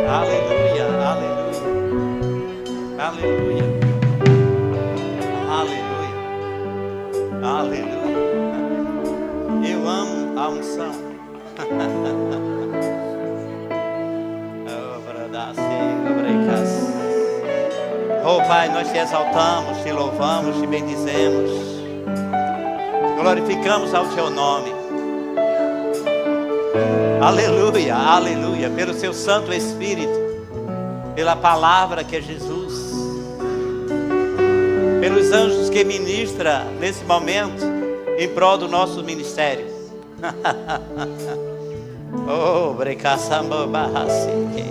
Aleluia, aleluia, aleluia, aleluia, aleluia. Eu amo a unção. Oh Pai, nós te exaltamos, te louvamos, te bendizemos, glorificamos ao teu nome. Aleluia, aleluia, pelo seu Santo Espírito, pela palavra que é Jesus, pelos anjos que ministra nesse momento em prol do nosso ministério. Oh, brecaçamba barracique.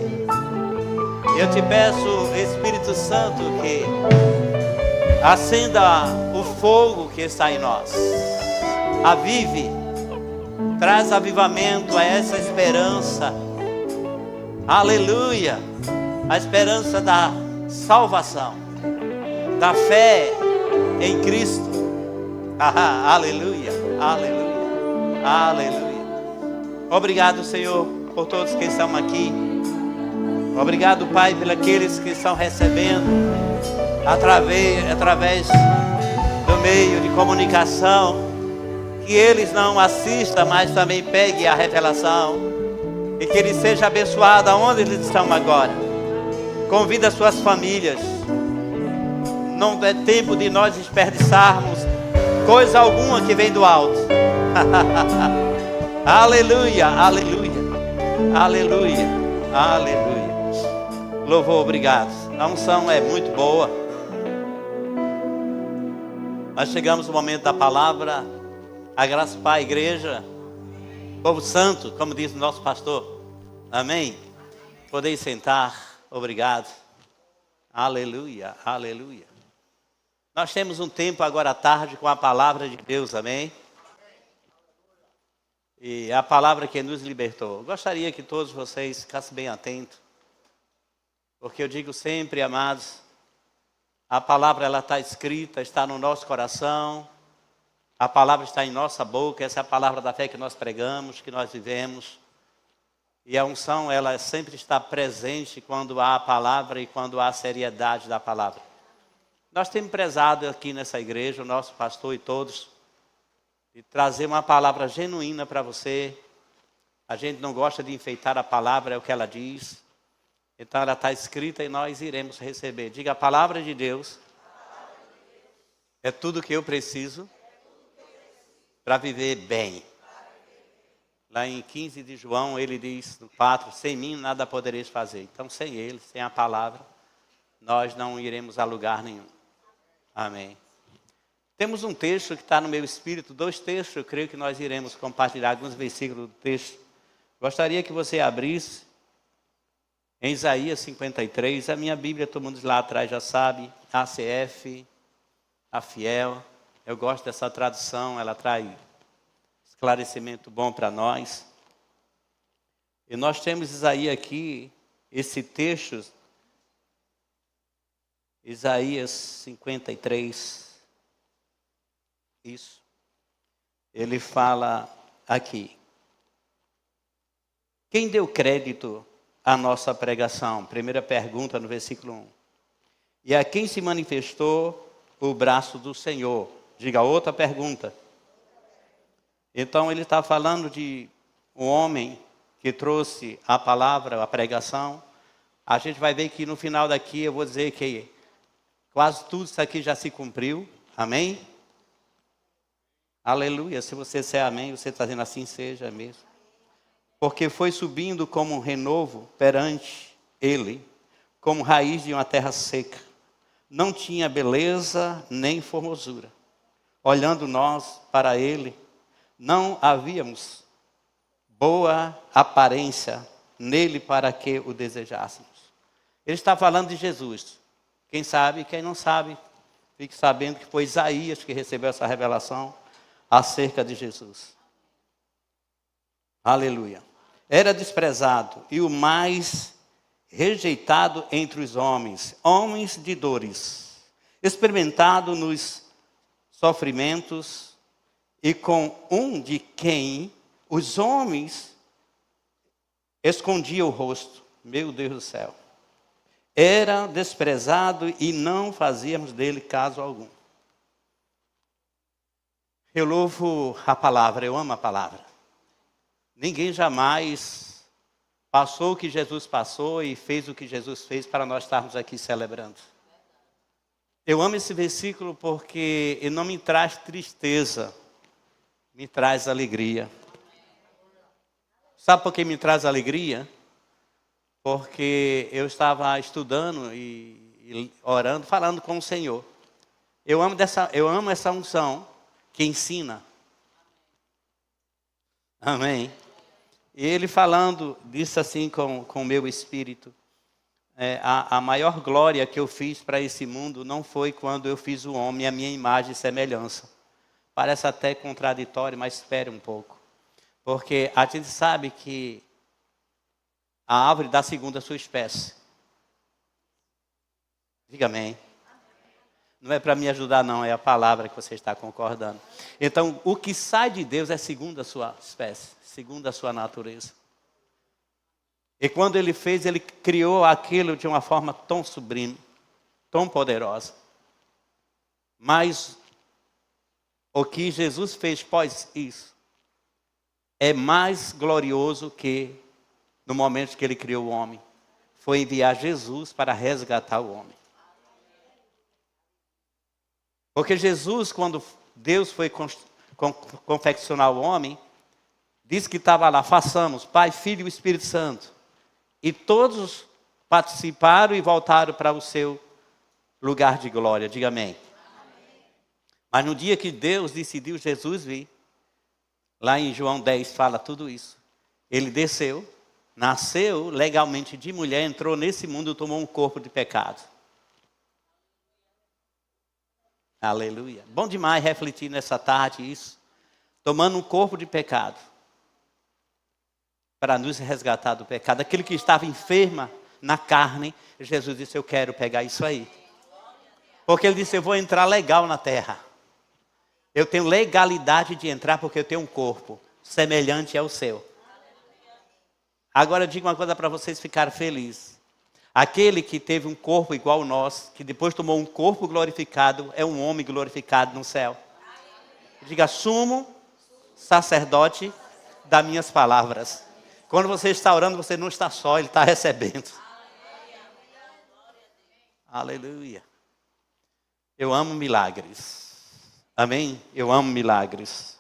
Eu te peço, Espírito Santo, que acenda o fogo que está em nós, avive, traz avivamento a essa esperança, aleluia, a esperança da salvação, da fé em Cristo, aleluia, aleluia, aleluia. Obrigado, Senhor, por todos que estão aqui. Obrigado, Pai, por aqueles que estão recebendo através do meio de comunicação, que eles não assistam, mas também peguem a revelação, e que eles sejam abençoados aonde eles estão agora. Convida suas famílias. Não é tempo de nós desperdiçarmos coisa alguma que vem do alto. Aleluia, aleluia, aleluia, aleluia. Louvor, obrigado. A unção é muito boa. Nós chegamos no momento da palavra. A graça para a igreja, povo santo, como diz o nosso pastor. Amém? Podeis sentar. Obrigado. Aleluia, aleluia. Nós temos um tempo agora à tarde com a palavra de Deus. Amém? E a palavra que nos libertou. Eu gostaria que todos vocês ficassem bem atentos. Porque eu digo sempre, amados, a palavra ela está escrita, está no nosso coração. A palavra está em nossa boca. Essa é a palavra da fé que nós pregamos, que nós vivemos. E a unção, ela sempre está presente quando há a palavra e quando há a seriedade da palavra. Nós temos prezado aqui nessa igreja, o nosso pastor e todos, de trazer uma palavra genuína para você. A gente não gosta de enfeitar a palavra, é o que ela diz. Então ela está escrita e nós iremos receber. Diga, a palavra de Deus é tudo que eu preciso para viver bem. Lá em 15 de João, ele diz no 4, sem mim nada podereis fazer. Então sem ele, sem a palavra, nós não iremos a lugar nenhum. Amém. Temos um texto que está no meu espírito, 2 textos, eu creio que nós iremos compartilhar alguns versículos do texto. Gostaria que você abrisse em Isaías 53, a minha Bíblia, todo mundo lá atrás já sabe, ACF, a Fiel. Eu gosto dessa tradução, ela traz esclarecimento bom para nós. E nós temos Isaías aqui, esse texto, Isaías 53, isso. Ele fala aqui. Quem deu crédito a nossa pregação? Primeira pergunta no versículo 1. E a quem se manifestou o braço do Senhor? Diga outra pergunta. Então ele está falando de um homem que trouxe a palavra, a pregação. A gente vai ver que no final daqui eu vou dizer que quase tudo isso aqui já se cumpriu. Amém? Aleluia. Se você disser amém, você está dizendo assim seja mesmo. Porque foi subindo como um renovo perante ele, como raiz de uma terra seca. Não tinha beleza nem formosura. Olhando nós para ele, não havíamos boa aparência nele para que o desejássemos. Ele está falando de Jesus. Quem sabe, quem não sabe, fique sabendo que foi Isaías que recebeu essa revelação acerca de Jesus. Aleluia. Era desprezado e o mais rejeitado entre os homens, homens de dores, experimentado nos sofrimentos e com um de quem Os homens escondiam o rosto. Meu Deus do céu. Era desprezado e não fazíamos dele caso algum. Eu louvo a palavra, eu amo a palavra. Ninguém jamais passou o que Jesus passou e fez o que Jesus fez para nós estarmos aqui celebrando. Eu amo esse versículo porque ele não me traz tristeza, me traz alegria. Sabe por que me traz alegria? Porque eu estava estudando e orando, falando com o Senhor. Eu amo essa unção que ensina. Amém. E ele falando, disse assim com o meu espírito, a maior glória que eu fiz para esse mundo não foi quando eu fiz o homem, a minha imagem e semelhança. Parece até contraditório, mas espere um pouco. Porque a gente sabe que a árvore dá segundo a sua espécie. Diga amém. Não é para me ajudar não, é a palavra que você está concordando. Então, o que sai de Deus é segundo a sua espécie, segundo a sua natureza. E quando ele fez, ele criou aquilo de uma forma tão sublime, tão poderosa. Mas o que Jesus fez após isso é mais glorioso que no momento que ele criou o homem. Foi enviar Jesus para resgatar o homem. Porque Jesus, quando Deus foi confeccionar o homem, disse que estava lá, façamos, Pai, Filho e Espírito Santo. E todos participaram e voltaram para o seu lugar de glória. Diga amém. Mas no dia que Deus decidiu Jesus vir, lá em João 10 fala tudo isso. Ele desceu, nasceu legalmente de mulher, entrou nesse mundo e tomou um corpo de pecado. Aleluia. Bom demais refletir nessa tarde isso. Tomando um corpo de pecado. Para nos resgatar do pecado. Aquele que estava enferma na carne, Jesus disse, eu quero pegar isso aí. Porque ele disse, eu vou entrar legal na terra. Eu tenho legalidade de entrar porque eu tenho um corpo semelhante ao seu. Agora eu digo uma coisa para vocês ficarem felizes. Aquele que teve um corpo igual ao nosso, que depois tomou um corpo glorificado, é um homem glorificado no céu. Diga, sumo sacerdote das minhas palavras. Quando você está orando, você não está só, ele está recebendo. Aleluia. Eu amo milagres. Amém? Eu amo milagres.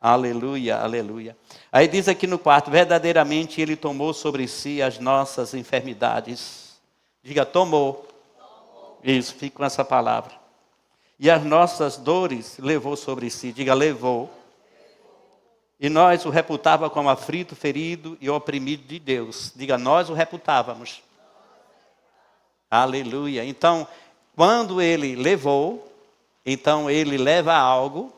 Aleluia, aleluia. Aí diz aqui no 4, verdadeiramente ele tomou sobre si as nossas enfermidades. Diga, tomou. Isso, fica com essa palavra. E as nossas dores levou sobre si. Diga, levou. E nós o reputava como aflito, ferido e oprimido de Deus. Diga, nós o reputávamos. Aleluia. Então, quando ele levou, então ele leva algo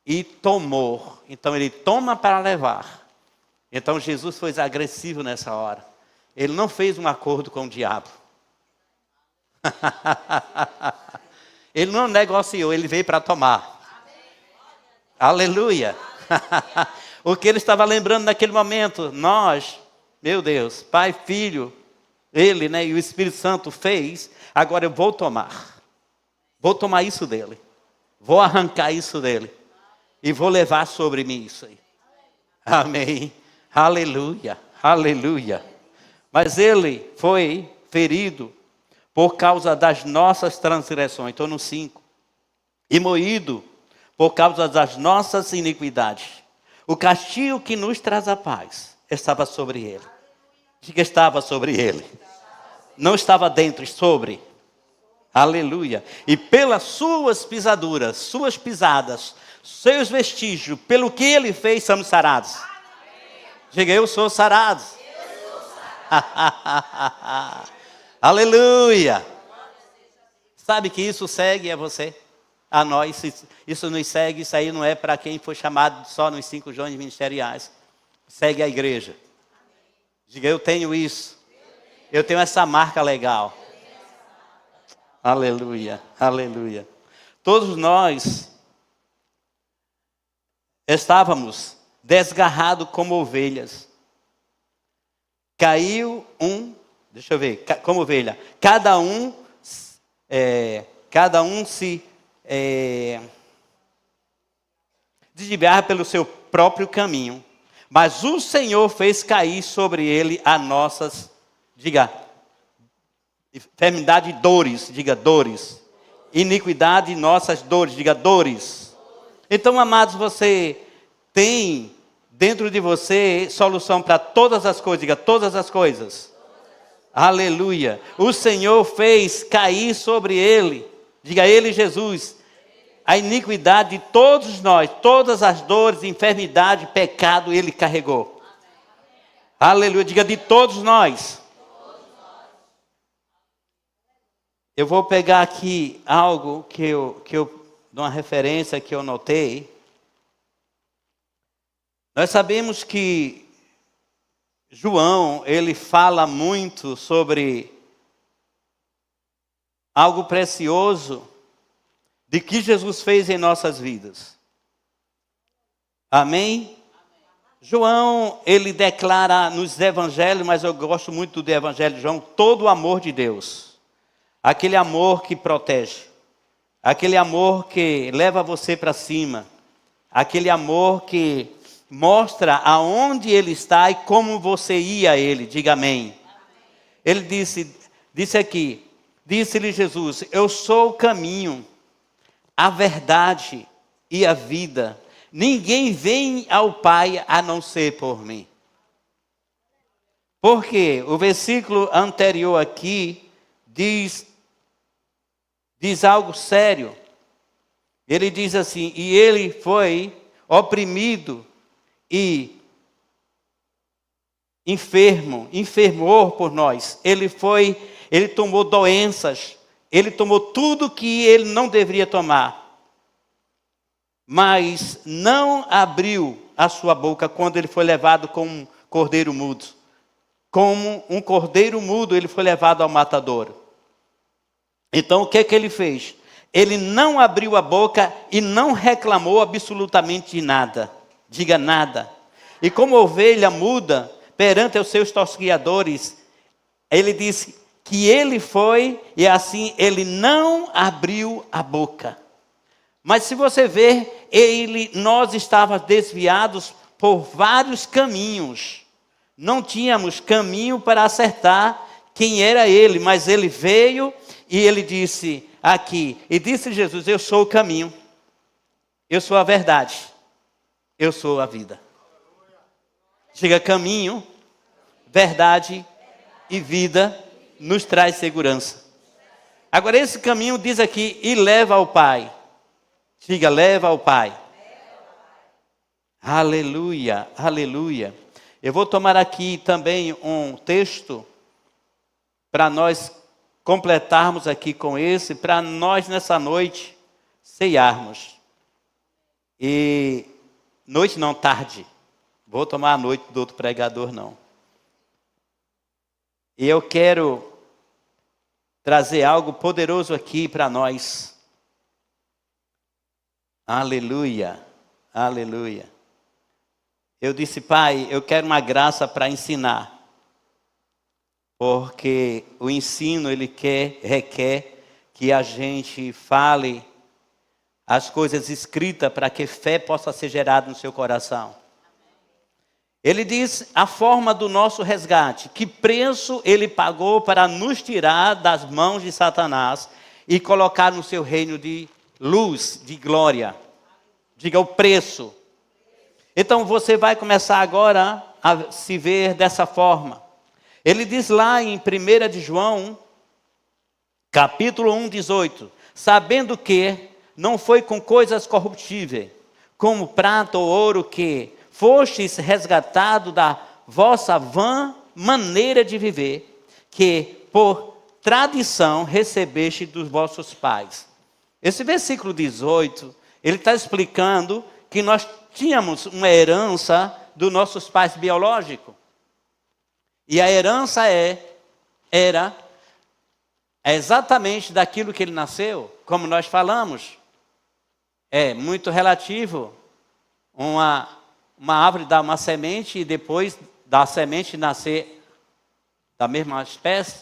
e tomou. Então ele toma para levar. Então Jesus foi agressivo nessa hora. Ele não fez um acordo com o diabo. Ele não negociou, ele veio para tomar. Aleluia. O que ele estava lembrando naquele momento, nós, meu Deus, Pai, Filho, ele, e o Espírito Santo fez, agora eu vou tomar. Vou tomar isso dele. Vou arrancar isso dele. E vou levar sobre mim isso aí. Amém. Aleluia. Aleluia. Mas ele foi ferido por causa das nossas transgressões. Estou no 5. E moído por causa das nossas iniquidades. O castigo que nos traz a paz estava sobre ele. Diga, estava sobre ele. Não estava dentro, sobre. Aleluia. E pelas suas pisaduras, suas pisadas, seus vestígios, pelo que ele fez, somos sarados. Diga, eu sou sarado. Aleluia. Sabe que isso segue a você? A nós, isso nos segue, isso aí não é para quem foi chamado só nos 5 jovens ministeriais. Segue a igreja. Diga, eu tenho isso. Eu tenho essa marca legal. Aleluia, aleluia. Todos nós estávamos desgarrado como ovelhas. Caiu um, deixa eu ver, como ovelha. Cada um se desviava pelo seu próprio caminho. Mas o Senhor fez cair sobre ele as nossas, diga, enfermidade e dores, diga dores. Iniquidade e nossas dores, diga dores. Então, amados, você tem dentro de você solução para todas as coisas, diga todas as coisas. Aleluia. O Senhor fez cair sobre ele, diga ele, Jesus, a iniquidade de todos nós, todas as dores, enfermidade, pecado, ele carregou. Aleluia, diga de todos nós. Eu vou pegar aqui algo que eu de uma referência que eu notei. Nós sabemos que João, ele fala muito sobre algo precioso de que Jesus fez em nossas vidas. Amém? João, ele declara nos evangelhos, mas eu gosto muito do evangelho de João, todo o amor de Deus. Aquele amor que protege. Aquele amor que leva você para cima. Aquele amor que mostra aonde ele está e como você ia a ele. Diga amém. Ele disse aqui, disse-lhe Jesus, eu sou o caminho, a verdade e a vida. Ninguém vem ao Pai a não ser por mim. Porque o versículo anterior aqui diz algo sério. Ele diz assim, e ele foi oprimido e enfermou por nós. Ele tomou doenças, ele tomou tudo que ele não deveria tomar. Mas não abriu a sua boca quando ele foi levado como um cordeiro mudo. Como um cordeiro mudo, ele foi levado ao matadouro. Então, o que ele fez? Ele não abriu a boca e não reclamou absolutamente de nada. Diga nada. E como ovelha muda perante os seus tosquiadores, ele disse que ele foi e assim ele não abriu a boca. Mas se você ver, nós estávamos desviados por vários caminhos. Não tínhamos caminho para acertar quem era ele, mas ele veio e ele disse aqui, e disse Jesus, eu sou o caminho, eu sou a verdade, eu sou a vida. Diga caminho, verdade e vida nos traz segurança. Agora esse caminho diz aqui, e leva ao Pai. Diga, leva ao Pai. Aleluia, aleluia. Eu vou tomar aqui também um texto para nós completarmos aqui com esse, para nós nessa noite ceiarmos. E noite não, tarde. Vou tomar a noite do outro pregador não. E eu quero trazer algo poderoso aqui para nós. Aleluia, aleluia. Eu disse, Pai, eu quero uma graça para ensinar. Porque o ensino, ele requer que a gente fale as coisas escritas para que fé possa ser gerada no seu coração. Ele diz a forma do nosso resgate, que preço ele pagou para nos tirar das mãos de Satanás e colocar no seu reino de luz, de glória. Diga o preço. Então você vai começar agora a se ver dessa forma. Ele diz lá em 1 de João, capítulo 1, 18. Sabendo que não foi com coisas corruptíveis, como prata ou ouro, que fostes resgatado da vossa vã maneira de viver, que por tradição recebeste dos vossos pais. Esse versículo 18, ele está explicando que nós tínhamos uma herança dos nossos pais biológicos. E a herança era exatamente daquilo que ele nasceu, como nós falamos. É muito relativo uma árvore dá uma semente e depois da semente nascer da mesma espécie.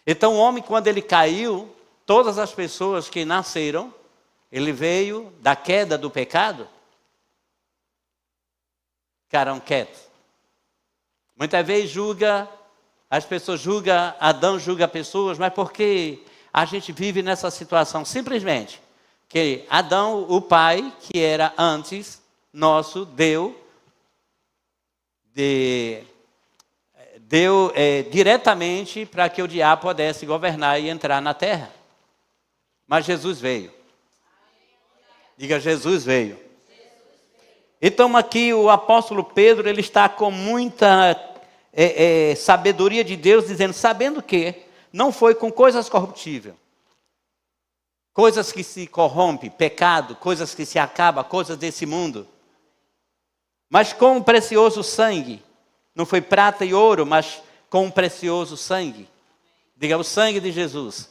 Então o homem, quando ele caiu, todas as pessoas que nasceram, ele veio da queda do pecado, ficaram quietos. Muitas vezes as pessoas julgam, Adão julga pessoas, mas por que a gente vive nessa situação? Simplesmente que Adão, o pai, que era antes nosso, deu diretamente para que o diabo pudesse governar e entrar na terra. Mas Jesus veio. Diga, Jesus veio. Então aqui o apóstolo Pedro, ele está com muita sabedoria de Deus, dizendo, sabendo que não foi com coisas corruptíveis, coisas que se corrompem, pecado, coisas que se acabam, coisas desse mundo, mas com um precioso sangue, não foi prata e ouro, mas com um precioso sangue. Diga, o sangue de Jesus.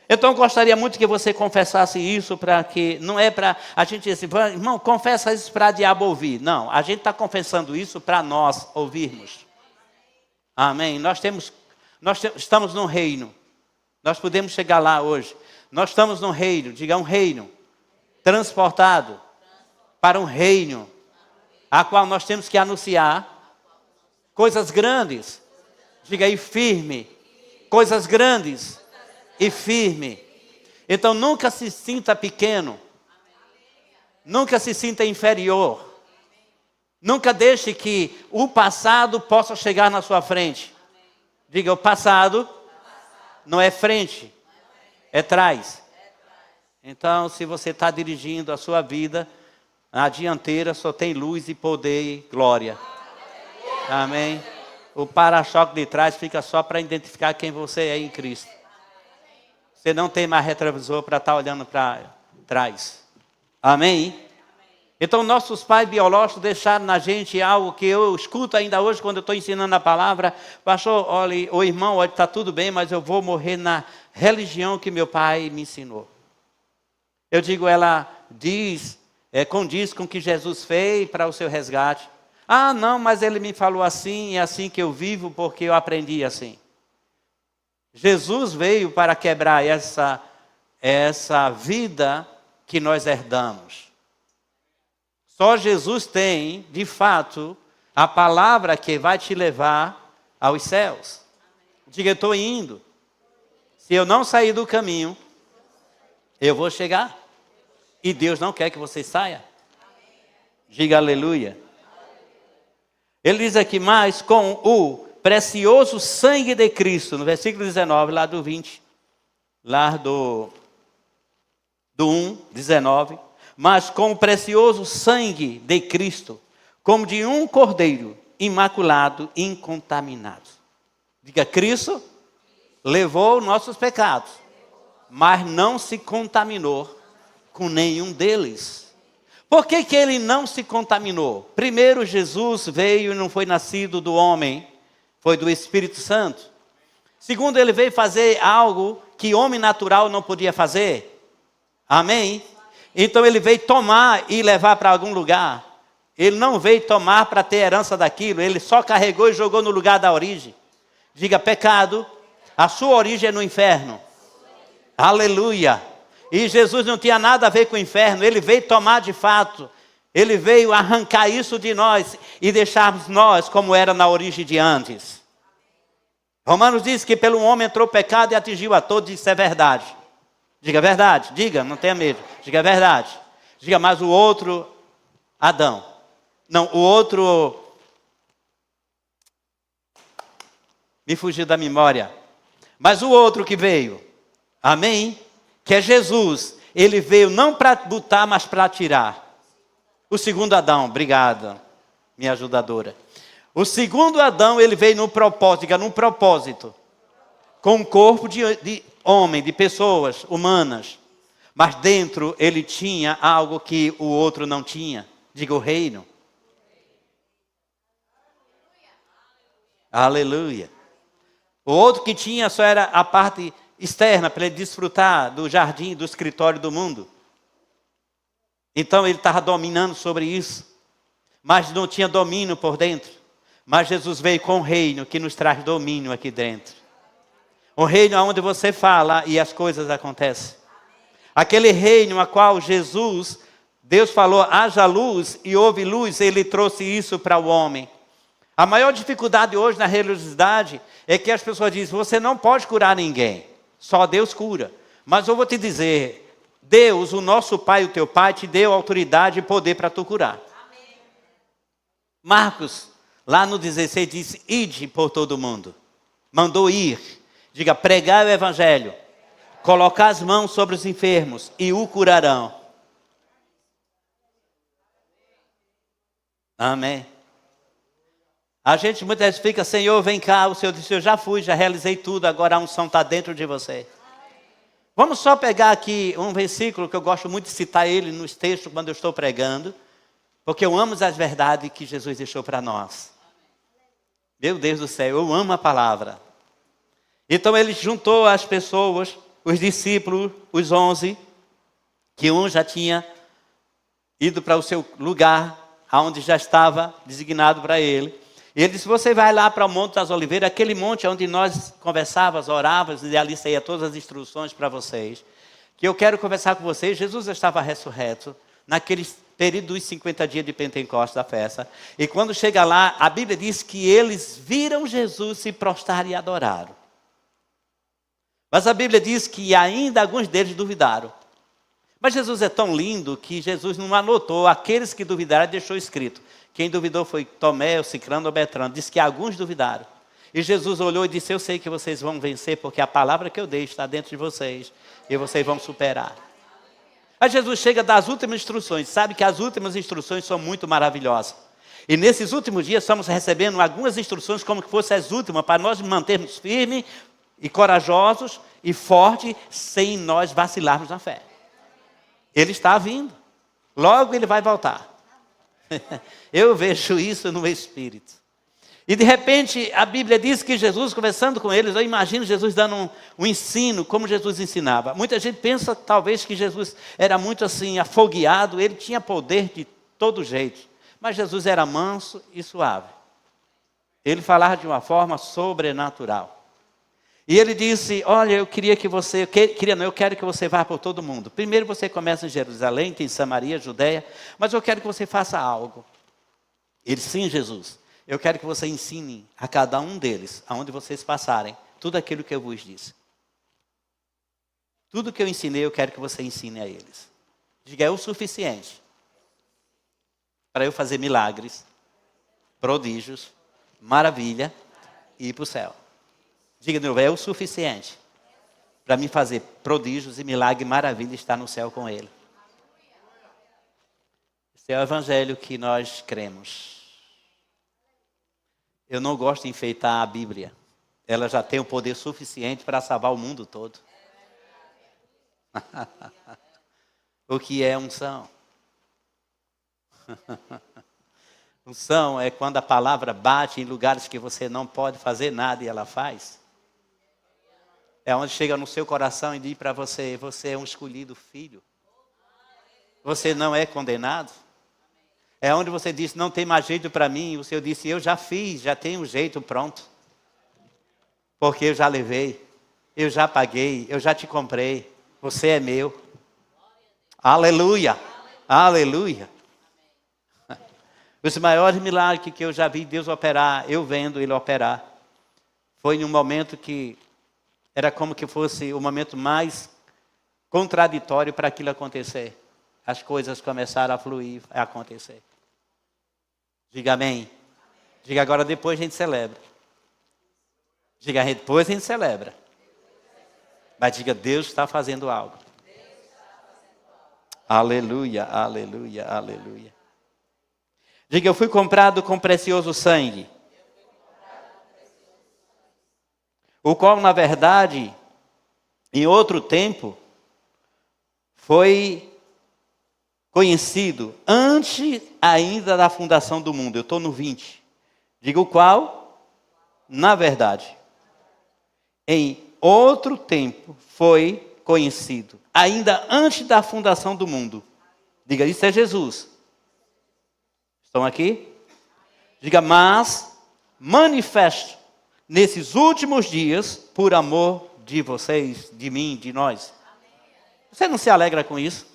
Então eu gostaria muito que você confessasse isso, para que, não é para a gente dizer assim, irmão, confessa isso para o diabo ouvir. Não, a gente está confessando isso para nós ouvirmos. Amém? Nós estamos num reino. Nós podemos chegar lá hoje. Nós estamos num reino, diga um reino, transportado para um reino, a qual nós temos que anunciar coisas grandes. Diga aí, firme. Coisas grandes e firme. Então nunca se sinta pequeno. Nunca se sinta inferior. Nunca deixe que o passado possa chegar na sua frente. Diga, o passado não é frente, é trás. Então, se você está dirigindo a sua vida, na dianteira só tem luz e poder e glória. Amém? O para-choque de trás fica só para identificar quem você é em Cristo. Você não tem mais retrovisor para estar olhando para trás. Amém? Então, nossos pais biológicos deixaram na gente algo que eu escuto ainda hoje quando eu estou ensinando a palavra. Pastor, olha, o irmão, olha, está tudo bem, mas eu vou morrer na religião que meu pai me ensinou. Eu digo, ela condiz com o que Jesus fez para o seu resgate. Ah, não, mas ele me falou assim, é assim que eu vivo porque eu aprendi assim. Jesus veio para quebrar essa vida que nós herdamos. Só Jesus tem, de fato, a palavra que vai te levar aos céus. Diga, eu estou indo. Se eu não sair do caminho, eu vou chegar. E Deus não quer que você saia. Diga aleluia. Ele diz aqui, mas com o precioso sangue de Cristo, no versículo 19, lá do 20, lá do 1, 19, mas com o precioso sangue de Cristo, como de um cordeiro imaculado, incontaminado. Diga, Cristo levou nossos pecados, mas não se contaminou com nenhum deles. Por que ele não se contaminou? Primeiro, Jesus veio e não foi nascido do homem, foi do Espírito Santo. Segundo, ele veio fazer algo que homem natural não podia fazer. Amém? Então ele veio tomar e levar para algum lugar. Ele não veio tomar para ter herança daquilo, ele só carregou e jogou no lugar da origem. Diga, pecado, a sua origem é no inferno. Aleluia. E Jesus não tinha nada a ver com o inferno, ele veio tomar de fato. Ele veio arrancar isso de nós e deixarmos nós como era na origem de antes. Romanos diz que pelo homem entrou o pecado e atingiu a todos, isso é verdade. Diga a verdade, diga, não tenha medo. Diga a verdade. Diga, mas o outro Adão. Não, o outro... Me fugiu da memória. Mas o outro que veio, amém? Que é Jesus. Ele veio não para botar, mas para tirar. O segundo Adão, obrigada, minha ajudadora. O segundo Adão, ele veio no propósito, diga, num propósito. Com um corpo de homem, de pessoas humanas. Mas dentro ele tinha algo que o outro não tinha. Diga, o reino. Aleluia. O outro que tinha só era a parte externa, para ele desfrutar do jardim, do escritório do mundo. Então ele estava dominando sobre isso. mas não tinha domínio por dentro. Mas Jesus veio com um reino que nos traz domínio aqui dentro. Um reino onde você fala e as coisas acontecem. Aquele reino a qual Deus falou, haja luz e houve luz, ele trouxe isso para o homem. A maior dificuldade hoje na religiosidade é que as pessoas dizem, você não pode curar ninguém, só Deus cura. Mas eu vou te dizer, Deus, o nosso Pai, o teu Pai, te deu autoridade e poder para tu curar. Amém. Marcos, lá no 16, disse, ide por todo o mundo. Mandou ir, diga, pregar o evangelho, colocar as mãos sobre os enfermos e o curarão. Amém. A gente muitas vezes fica, Senhor, vem cá. O Senhor disse, eu já fui, já realizei tudo, agora a unção está dentro de você. Vamos só pegar aqui um versículo que eu gosto muito de citar ele nos textos quando eu estou pregando, porque eu amo as verdades que Jesus deixou para nós. Meu Deus do céu, eu amo a palavra. Então ele juntou as pessoas, os discípulos, os 11, que um já tinha ido para o seu lugar, aonde já estava designado para ele. E ele disse, você vai lá para o Monte das Oliveiras, aquele monte onde nós conversávamos, orávamos, e ali saía todas as instruções para vocês. Que eu quero conversar com vocês. Jesus estava ressurreto, naquele período dos 50 dias de Pentecostes, da festa. E quando chega lá, a Bíblia diz que eles viram Jesus se prostrar e adoraram. Mas a Bíblia diz que ainda alguns deles duvidaram. Mas Jesus é tão lindo que Jesus não anotou aqueles que duvidaram e deixou escrito. Quem duvidou foi Tomé, o Cicrano, o Betrano. Diz que alguns duvidaram. E Jesus olhou e disse, eu sei que vocês vão vencer, porque a palavra que eu dei está dentro de vocês. E vocês vão superar. Aí Jesus chega das últimas instruções. Sabe que as últimas instruções são muito maravilhosas. E nesses últimos dias estamos recebendo algumas instruções como que fossem as últimas, para nós mantermos firmes e corajosos e fortes, sem nós vacilarmos na fé. Ele está vindo. Logo ele vai voltar. Eu vejo isso no Espírito. E de repente a Bíblia diz que Jesus, conversando com eles, eu imagino Jesus dando um ensino, como Jesus ensinava. Muita gente pensa talvez que Jesus era muito assim, afogueado, ele tinha poder de todo jeito. Mas Jesus era manso e suave. Ele falava de uma forma sobrenatural. E ele disse, olha, eu quero que você vá por todo mundo. Primeiro você começa em Jerusalém, tem Samaria, Judeia, mas eu quero que você faça algo. Ele, sim, Jesus, eu quero que você ensine a cada um deles, aonde vocês passarem, tudo aquilo que eu vos disse. Tudo que eu ensinei, eu quero que você ensine a eles. Diga, é o suficiente para eu fazer milagres, prodígios, maravilha e ir para o céu. Diga de novo, é o suficiente para mim fazer prodígios e milagre e maravilha e estar no céu com ele. Esse é o evangelho que nós cremos. Eu não gosto de enfeitar a Bíblia. Ela já tem o poder suficiente para salvar o mundo todo. O que é unção? Unção é quando a palavra bate em lugares que você não pode fazer nada e ela faz. É onde chega no seu coração e diz para você, você é um escolhido filho. Você não é condenado. É onde você diz, não tem mais jeito para mim. E o Senhor disse, eu já fiz, já tenho um jeito pronto. Porque eu já levei, eu já paguei, eu já te comprei. Você é meu. Aleluia, aleluia. Os maiores milagres que eu já vi Deus operar, eu vendo Ele operar, foi em um momento que era como que fosse o momento mais contraditório para aquilo acontecer. As coisas começaram a fluir, a acontecer. Diga amém. Diga agora, depois a gente celebra. Diga, depois a gente celebra. Mas diga, Deus está fazendo algo. Aleluia, aleluia, aleluia. Diga, eu fui comprado com precioso sangue. O qual, na verdade, em outro tempo, foi conhecido antes ainda da fundação do mundo. Eu estou no 20. Diga o qual, na verdade, em outro tempo foi conhecido, ainda antes da fundação do mundo. Diga, isso é Jesus. Estão aqui? Diga, mas manifesto nesses últimos dias por amor de vocês, de mim, de nós. Você não se alegra com isso?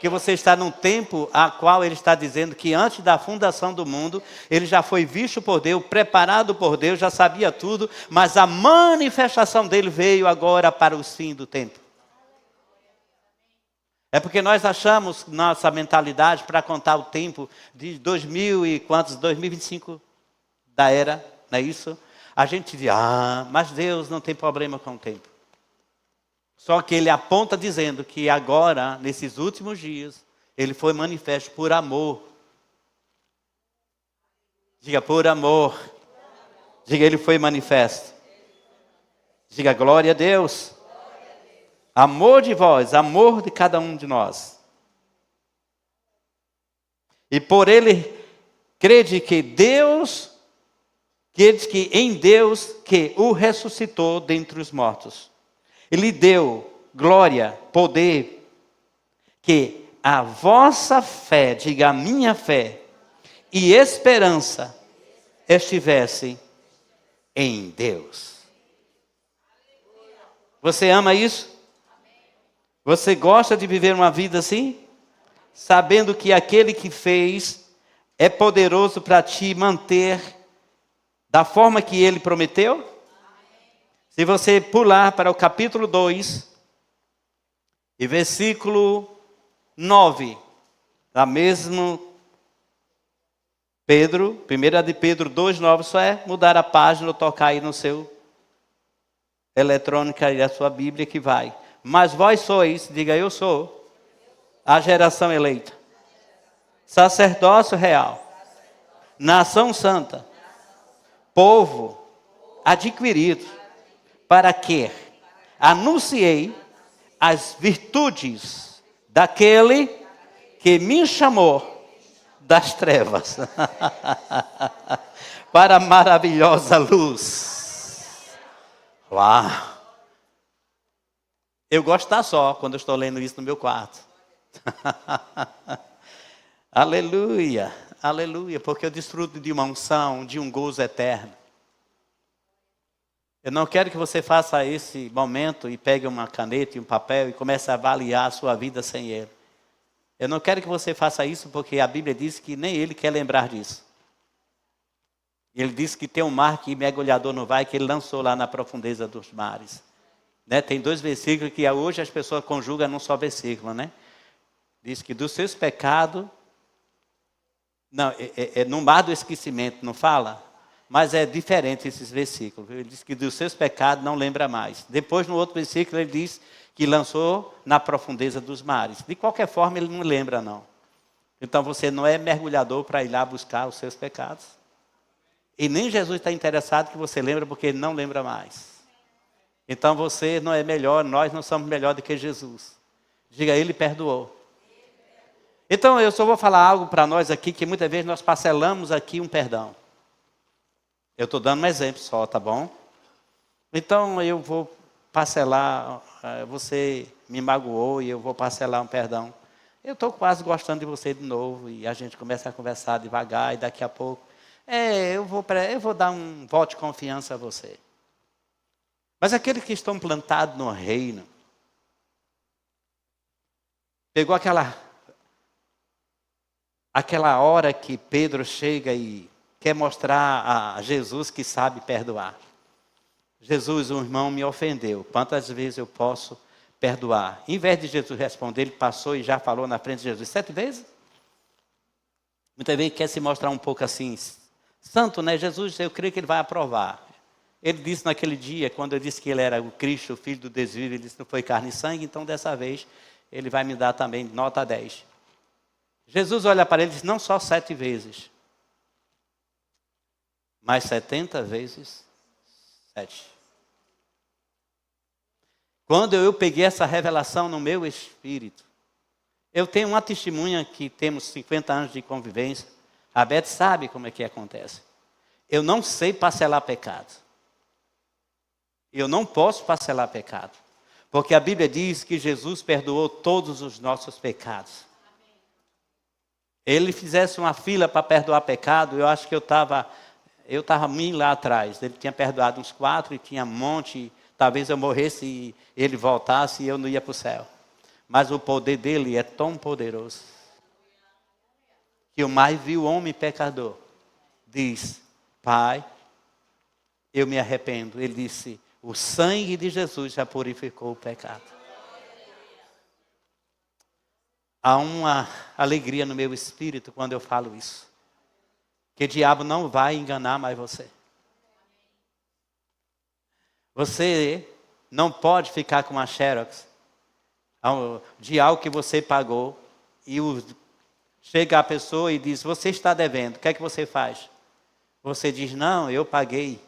Que você está num tempo a qual ele está dizendo que antes da fundação do mundo, ele já foi visto por Deus, preparado por Deus, já sabia tudo, mas a manifestação dele veio agora para os fins do tempo. É porque nós achamos nossa mentalidade para contar o tempo de 2025 da era, não é isso? A gente diz, mas Deus não tem problema com o tempo. Só que ele aponta dizendo que agora, nesses últimos dias, ele foi manifesto por amor. Diga, por amor. Diga, ele foi manifesto. Diga, glória a Deus. Amor de vós, amor de cada um de nós. E por ele, crede que em Deus que o ressuscitou dentre os mortos. Ele deu glória, poder, que a vossa fé, diga a minha fé, e esperança estivesse em Deus. Você ama isso? Você gosta de viver uma vida assim? Sabendo que aquele que fez é poderoso para te manter da forma que ele prometeu? Se você pular para o capítulo 2, e versículo 9, da mesmo Pedro, 1 de Pedro 2,9, só é mudar a página ou tocar aí no seu eletrônica e a sua Bíblia que vai. Mas vós sois, diga eu sou, a geração eleita, sacerdócio real, nação santa, povo adquirido, para que anunciei as virtudes daquele que me chamou das trevas para a maravilhosa luz. Uau! Eu gosto de estar só quando eu estou lendo isso no meu quarto. Aleluia, aleluia, porque eu desfruto de uma unção, de um gozo eterno. Eu não quero que você faça esse momento e pegue uma caneta e um papel e comece a avaliar a sua vida sem ele. Eu não quero que você faça isso porque a Bíblia diz que nem ele quer lembrar disso. Ele diz que tem um mar que mergulhador não vai, que ele lançou lá na profundeza dos mares. Né? Tem 2 versículos que hoje as pessoas conjugam num só versículo, né? Diz que dos seus pecados... Não, é no mar do esquecimento, não fala? Mas é diferente esses versículos. Ele diz que dos seus pecados não lembra mais. Depois, no outro versículo, ele diz que lançou na profundeza dos mares. De qualquer forma, ele não lembra, não. Então, você não é mergulhador para ir lá buscar os seus pecados. E nem Jesus está interessado que você lembre, porque ele não lembra mais. Então, você não é melhor, nós não somos melhor do que Jesus. Diga, ele perdoou. Então, eu só vou falar algo para nós aqui, que muitas vezes nós parcelamos aqui um perdão. Eu estou dando um exemplo só, tá bom? Então, eu vou parcelar, você me magoou e eu vou parcelar um perdão. Eu estou quase gostando de você de novo e a gente começa a conversar devagar e daqui a pouco, eu vou dar um voto de confiança a você. Mas aqueles que estão plantados no reino, pegou aquela hora que Pedro chega e quer mostrar a Jesus que sabe perdoar. Jesus, um irmão me ofendeu. Quantas vezes eu posso perdoar? Em vez de Jesus responder, ele passou e já falou na frente de Jesus 7 vezes. Muitas vezes quer se mostrar um pouco assim, santo, né? Jesus, eu creio que ele vai aprovar. Ele disse naquele dia, quando eu disse que ele era o Cristo, o Filho do Deus vivo, ele disse que não foi carne e sangue, então dessa vez ele vai me dar também nota 10. Jesus olha para ele e diz, não só 7 vezes, mas 70 vezes 7. Quando eu peguei essa revelação no meu espírito, eu tenho uma testemunha que temos 50 anos de convivência. A Beth sabe como é que acontece. Eu não sei parcelar pecado. Eu não posso parcelar pecado. Porque a Bíblia diz que Jesus perdoou todos os nossos pecados. ele fizesse uma fila para perdoar pecado, eu acho que eu estava muito lá atrás. Ele tinha perdoado uns 4 e tinha um monte. Talvez eu morresse e ele voltasse e eu não ia para o céu. Mas o poder dele é tão poderoso que o mais vil homem pecador diz: Pai, eu me arrependo. Ele disse: o sangue de Jesus já purificou o pecado. Há uma alegria no meu espírito quando eu falo isso. Que o diabo não vai enganar mais você. Você não pode ficar com uma xerox de algo que você pagou e chega a pessoa e diz: você está devendo, o que é que você faz? Você diz: não, eu paguei.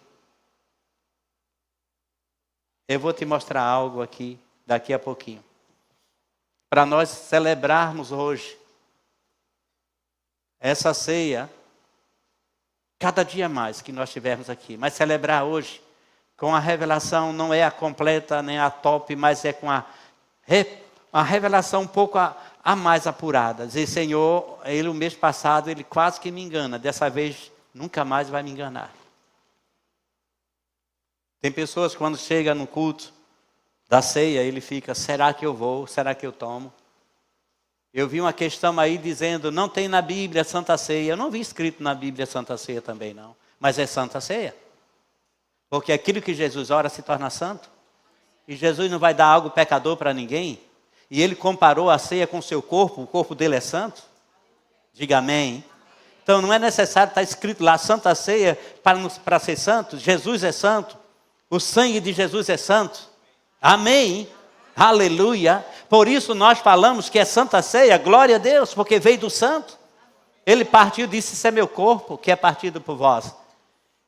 Eu vou te mostrar algo aqui, daqui a pouquinho. Para nós celebrarmos hoje essa ceia, cada dia mais que nós estivermos aqui. Mas celebrar hoje com a revelação, não é a completa nem a top, mas é com a revelação um pouco a mais apurada. Dizer: Senhor, ele o mês passado, ele quase que me engana. Dessa vez, nunca mais vai me enganar. Tem pessoas que quando chega no culto da ceia, ele fica: será que eu vou? Será que eu tomo? Eu vi uma questão aí dizendo: não tem na Bíblia Santa Ceia. Eu não vi escrito na Bíblia Santa Ceia também não. Mas é Santa Ceia. Porque aquilo que Jesus ora se torna santo. E Jesus não vai dar algo pecador para ninguém. E ele comparou a ceia com o seu corpo. O corpo dele é santo. Diga amém. Então não é necessário estar escrito lá Santa Ceia para ser santo. Jesus é santo. O sangue de Jesus é santo. Amém. Aleluia. Por isso nós falamos que é Santa Ceia. Glória a Deus. Porque veio do santo. Ele partiu e disse: isso é meu corpo que é partido por vós.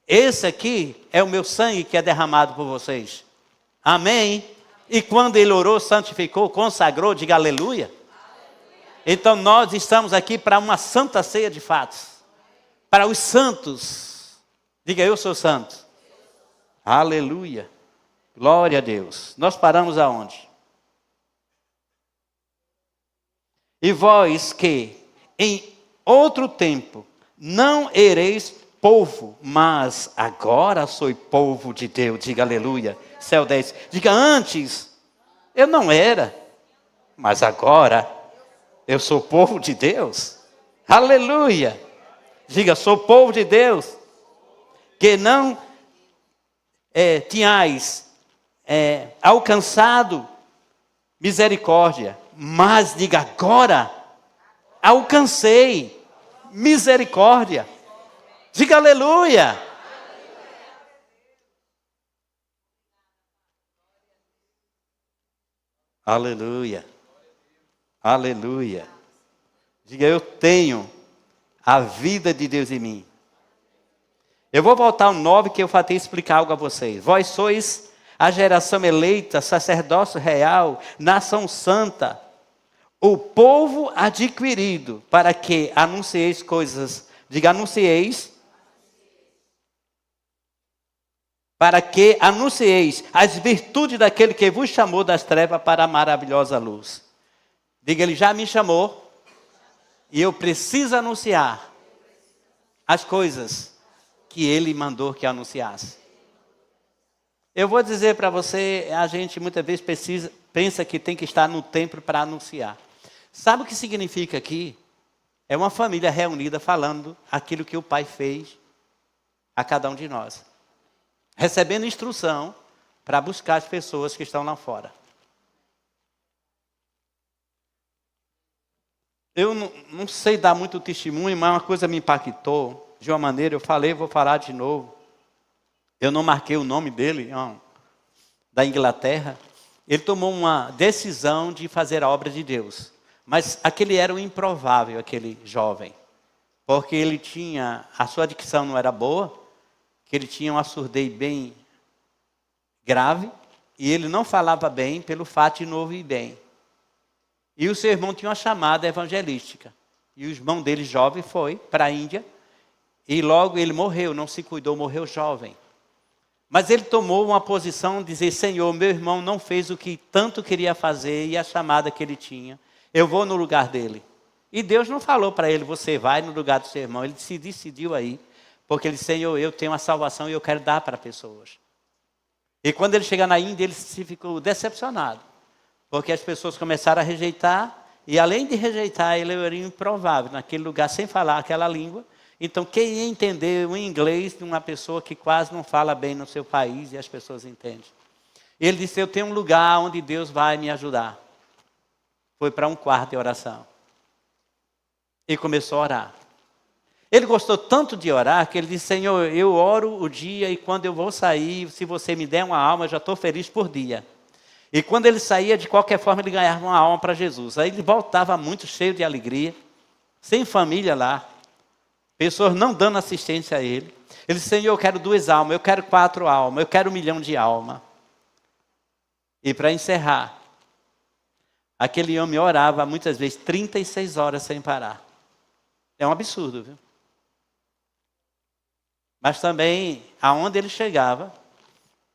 Esse aqui é o meu sangue que é derramado por vocês. Amém? E quando ele orou, santificou, consagrou, diga aleluia. Então nós estamos aqui para uma santa ceia de fatos. Para os santos. Diga: eu sou santo. Aleluia. Glória a Deus. Nós paramos aonde? E vós que em outro tempo não ereis povo, mas agora sou povo de Deus. Diga aleluia. Céu 10. Diga: antes eu não era, mas agora eu sou povo de Deus. Aleluia. Diga: sou povo de Deus. Que não tinhais alcançado misericórdia, mas diga: agora alcancei misericórdia. Diga aleluia. Aleluia. Aleluia. Diga: eu tenho a vida de Deus em mim. Eu vou voltar ao 9 que eu faltei explicar algo a vocês. Vós sois a geração eleita, sacerdócio real, nação santa, o povo adquirido, para que anuncieis coisas. Diga: anuncieis. Para que anuncieis as virtudes daquele que vos chamou das trevas para a maravilhosa luz. Diga: ele já me chamou e eu preciso anunciar as coisas que ele mandou que anunciasse. Eu vou dizer para você, a gente muitas vezes pensa que tem que estar no templo para anunciar. Sabe o que significa aqui? É uma família reunida falando aquilo que o Pai fez a cada um de nós. Recebendo instrução para buscar as pessoas que estão lá fora. Eu não sei dar muito testemunho, mas uma coisa me impactou. De uma maneira, eu falei, vou falar de novo. Eu não marquei o nome dele, da Inglaterra. Ele tomou uma decisão de fazer a obra de Deus. Mas aquele era o improvável, aquele jovem. Porque ele tinha, a sua dicção não era boa, que ele tinha uma surdez bem grave, e ele não falava bem pelo fato de não ouvir bem. E o seu irmão tinha uma chamada evangelística. E o irmão dele, jovem, foi para a Índia, e logo ele morreu, não se cuidou, morreu jovem. Mas ele tomou uma posição de dizer: Senhor, meu irmão não fez o que tanto queria fazer, e a chamada que ele tinha, eu vou no lugar dele. E Deus não falou para ele, você vai no lugar do seu irmão. Ele se decidiu aí. Porque ele disse, Senhor, eu tenho uma salvação e eu quero dar para pessoas. E quando ele chega na Índia, ele se ficou decepcionado. Porque as pessoas começaram a rejeitar. E além de rejeitar, ele era improvável naquele lugar, sem falar aquela língua. Então, quem ia entender o inglês de uma pessoa que quase não fala bem no seu país e as pessoas entendem? Ele disse, eu tenho um lugar onde Deus vai me ajudar. Foi para um quarto de oração. E começou a orar. Ele gostou tanto de orar que ele disse, Senhor, eu oro o dia e quando eu vou sair, se você me der uma alma, eu já estou feliz por dia. E quando ele saía, de qualquer forma, ele ganhava uma alma para Jesus. Aí ele voltava muito cheio de alegria, sem família lá, pessoas não dando assistência a ele. Ele disse, Senhor, eu quero 2 almas, eu quero 4 almas, eu quero 1 milhão de almas. E para encerrar, aquele homem orava muitas vezes 36 horas sem parar. É um absurdo, viu? Mas também, aonde ele chegava,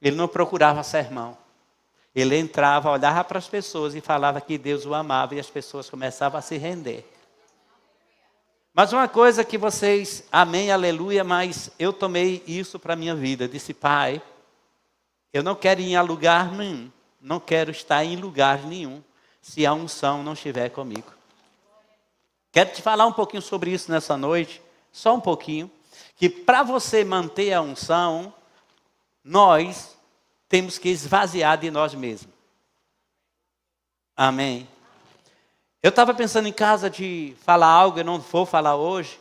ele não procurava sermão. Ele entrava, olhava para as pessoas e falava que Deus o amava e as pessoas começavam a se render. Mas uma coisa que vocês, amém, aleluia, mas eu tomei isso para a minha vida. Disse, Pai, eu não quero ir a lugar nenhum, não quero estar em lugar nenhum, se a unção não estiver comigo. Quero te falar um pouquinho sobre isso nessa noite, só um pouquinho. Que para você manter a unção, nós temos que esvaziar de nós mesmos. Amém. Eu estava pensando em casa de falar algo, eu não vou falar hoje.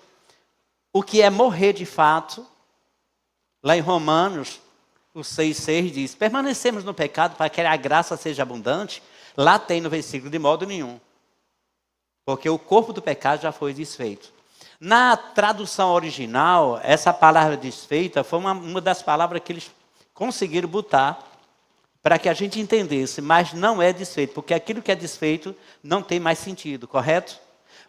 O que é morrer de fato? Lá em Romanos, o 6,6 diz, permanecemos no pecado para que a graça seja abundante. Lá tem no versículo, de modo nenhum. Porque o corpo do pecado já foi desfeito. Na tradução original, essa palavra desfeita foi uma das palavras que eles conseguiram botar para que a gente entendesse, mas não é desfeito, porque aquilo que é desfeito não tem mais sentido, correto?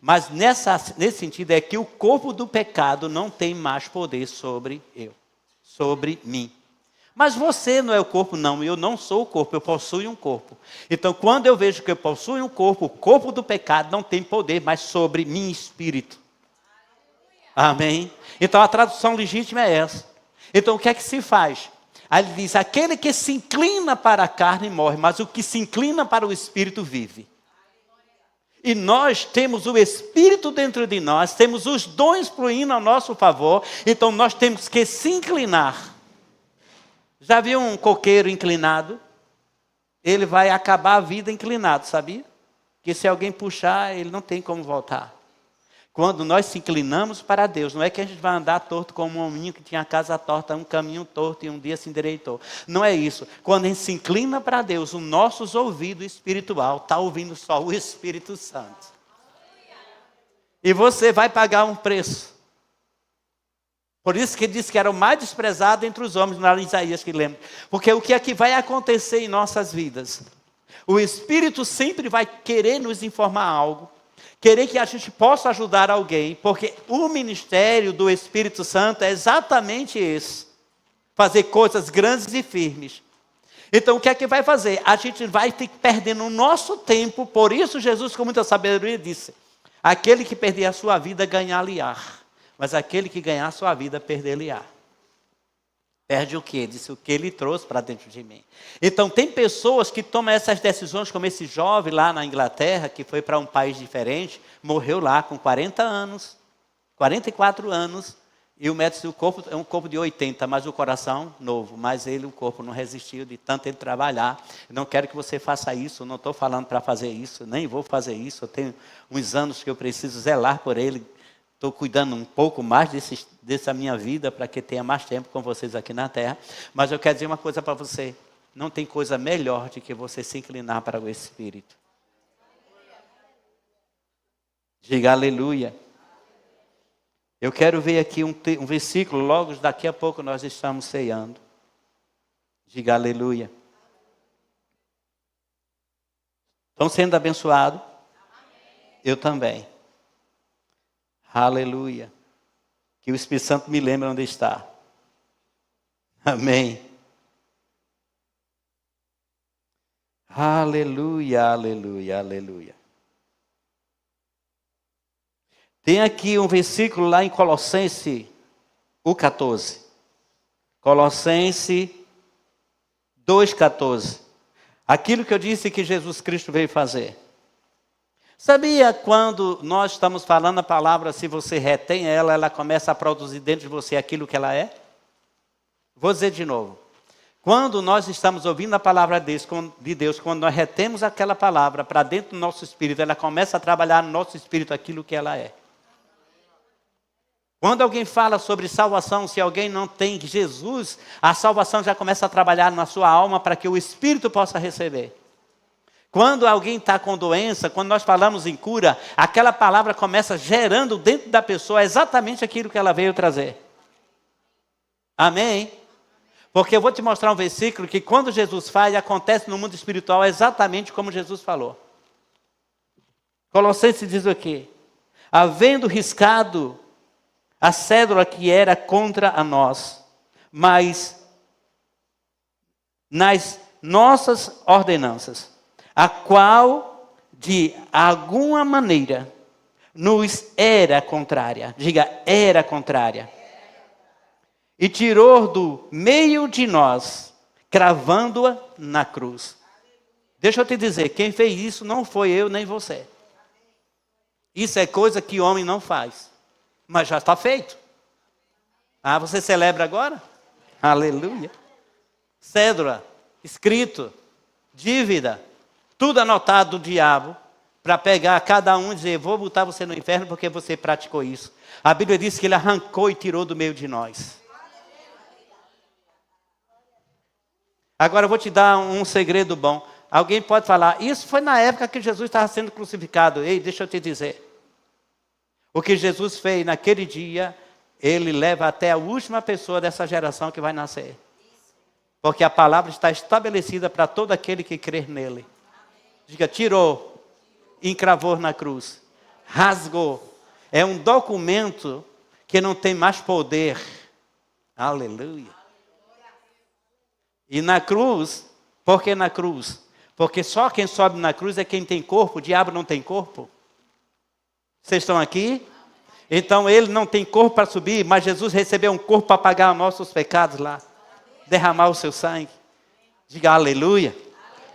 Mas nesse sentido é que o corpo do pecado não tem mais poder sobre mim. Mas você não é o corpo, não, eu não sou o corpo, eu possuo um corpo. Então, quando eu vejo que eu possuo um corpo, o corpo do pecado não tem poder mais sobre mim espírito. Amém? Então a tradução legítima é essa. Então o que é que se faz? Aí ele diz, aquele que se inclina para a carne morre, mas o que se inclina para o Espírito vive. E nós temos o Espírito dentro de nós, temos os dons fluindo ao nosso favor, então nós temos que se inclinar. Já viu um coqueiro inclinado? Ele vai acabar a vida inclinado, sabia? Que se alguém puxar, ele não tem como voltar. Quando nós se inclinamos para Deus, não é que a gente vai andar torto como um hominho que tinha a casa torta, um caminho torto e um dia se endireitou. Não é isso. Quando a gente se inclina para Deus, os nossos ouvidos espiritual estão ouvindo só o Espírito Santo. E você vai pagar um preço. Por isso que ele disse que era o mais desprezado entre os homens, lá em Isaías que lembra. Porque o que é que vai acontecer em nossas vidas? O Espírito sempre vai querer nos informar algo. Querer que a gente possa ajudar alguém, porque o ministério do Espírito Santo é exatamente esse. Fazer coisas grandes e firmes. Então o que é que vai fazer? A gente vai ficar perdendo o nosso tempo, por isso Jesus com muita sabedoria disse, aquele que perder a sua vida ganhar-lhe-á, mas aquele que ganhar a sua vida perder-lhe-á. Perde o quê? Disse o que ele trouxe para dentro de mim. Então tem pessoas que tomam essas decisões, como esse jovem lá na Inglaterra, que foi para um país diferente, morreu lá com 40 anos, 44 anos, e o médico, o corpo é um corpo de 80, mas o coração novo. Mas o corpo não resistiu de tanto ele trabalhar. Eu não quero que você faça isso, não estou falando para fazer isso, nem vou fazer isso. Eu tenho uns anos que eu preciso zelar por ele. Estou cuidando um pouco mais dessa minha vida para que tenha mais tempo com vocês aqui na terra. Mas eu quero dizer uma coisa para você. Não tem coisa melhor do que você se inclinar para o Espírito. Diga aleluia. Eu quero ver aqui um versículo, logo daqui a pouco nós estamos ceando. Diga aleluia. Estão sendo abençoados? Eu também. Aleluia. Que o Espírito Santo me lembre onde está. Amém. Aleluia, aleluia, aleluia. Tem aqui um versículo lá em Colossenses, o 14. Colossenses 2,14. Aquilo que eu disse que Jesus Cristo veio fazer. Sabia quando nós estamos falando a palavra, se você retém ela, ela começa a produzir dentro de você aquilo que ela é? Vou dizer de novo. Quando nós estamos ouvindo a palavra de Deus, quando nós retemos aquela palavra para dentro do nosso espírito, ela começa a trabalhar no nosso espírito aquilo que ela é. Quando alguém fala sobre salvação, se alguém não tem Jesus, a salvação já começa a trabalhar na sua alma para que o espírito possa receber. Quando alguém está com doença, quando nós falamos em cura, aquela palavra começa gerando dentro da pessoa exatamente aquilo que ela veio trazer. Amém? Porque eu vou te mostrar um versículo que quando Jesus faz, acontece no mundo espiritual exatamente como Jesus falou. Colossenses diz o quê? Havendo riscado a cédula que era contra a nós, mas nas nossas ordenanças, a qual de alguma maneira nos era contrária. Diga, era contrária. E tirou do meio de nós, cravando-a na cruz. Deixa eu te dizer, quem fez isso não foi eu nem você. Isso é coisa que o homem não faz. Mas já está feito. Ah, você celebra agora? Aleluia. Cédula, escrito, dívida, tudo anotado do diabo, para pegar cada um e dizer, vou botar você no inferno porque você praticou isso. A Bíblia diz que ele arrancou e tirou do meio de nós. Agora eu vou te dar um segredo bom. Alguém pode falar, isso foi na época que Jesus estava sendo crucificado. Ei, deixa eu te dizer. O que Jesus fez naquele dia, ele leva até a última pessoa dessa geração que vai nascer. Porque a palavra está estabelecida para todo aquele que crer nele. Diga, tirou, encravou na cruz, rasgou. É um documento que não tem mais poder. Aleluia. E na cruz, por que na cruz? Porque só quem sobe na cruz é quem tem corpo, o diabo não tem corpo. Vocês estão aqui? Então ele não tem corpo para subir, mas Jesus recebeu um corpo para pagar os nossos pecados lá. Derramar o seu sangue. Diga aleluia.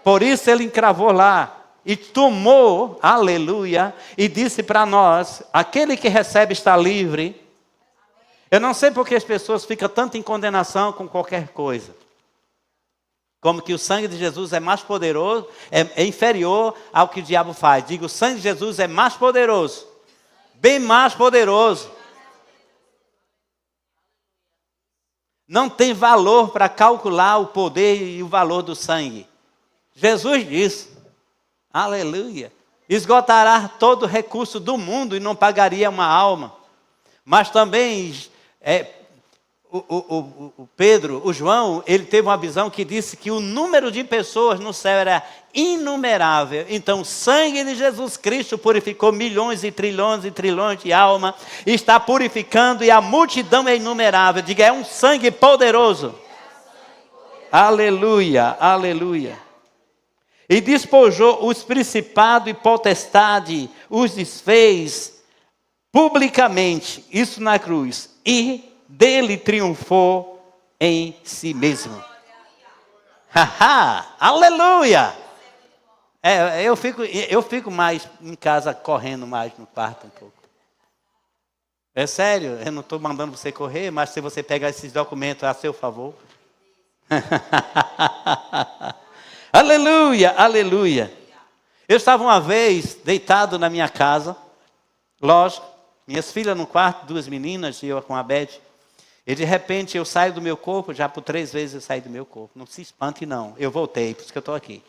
Por isso ele encravou lá e tomou, aleluia, e disse para nós, aquele que recebe está livre. Eu não sei porque as pessoas ficam tanto em condenação com qualquer coisa. Como que o sangue de Jesus é mais poderoso, é inferior ao que o diabo faz. Digo, o sangue de Jesus é mais poderoso. Bem mais poderoso. Não tem valor para calcular o poder e o valor do sangue. Jesus disse, aleluia, esgotará todo o recurso do mundo e não pagaria uma alma. Mas também o Pedro, o João, ele teve uma visão que disse que o número de pessoas no céu era inumerável. Então o sangue de Jesus Cristo purificou milhões e trilhões de almas, está purificando e a multidão é inumerável. Diga, é um sangue poderoso. Aleluia, aleluia. E despojou os principados e potestade, os desfez publicamente, isso na cruz, e dele triunfou em si mesmo. Aleluia! Eu fico mais em casa correndo mais no quarto um pouco. É sério, eu não estou mandando você correr, mas se você pegar esses documentos a seu favor. Aleluia, aleluia. Eu estava uma vez deitado na minha casa, lógico, minhas filhas no quarto, 2 meninas e eu com a Beth. E de repente eu saio do meu corpo, já por 3 vezes eu saí do meu corpo. Não se espante não, eu voltei, por isso que eu estou aqui.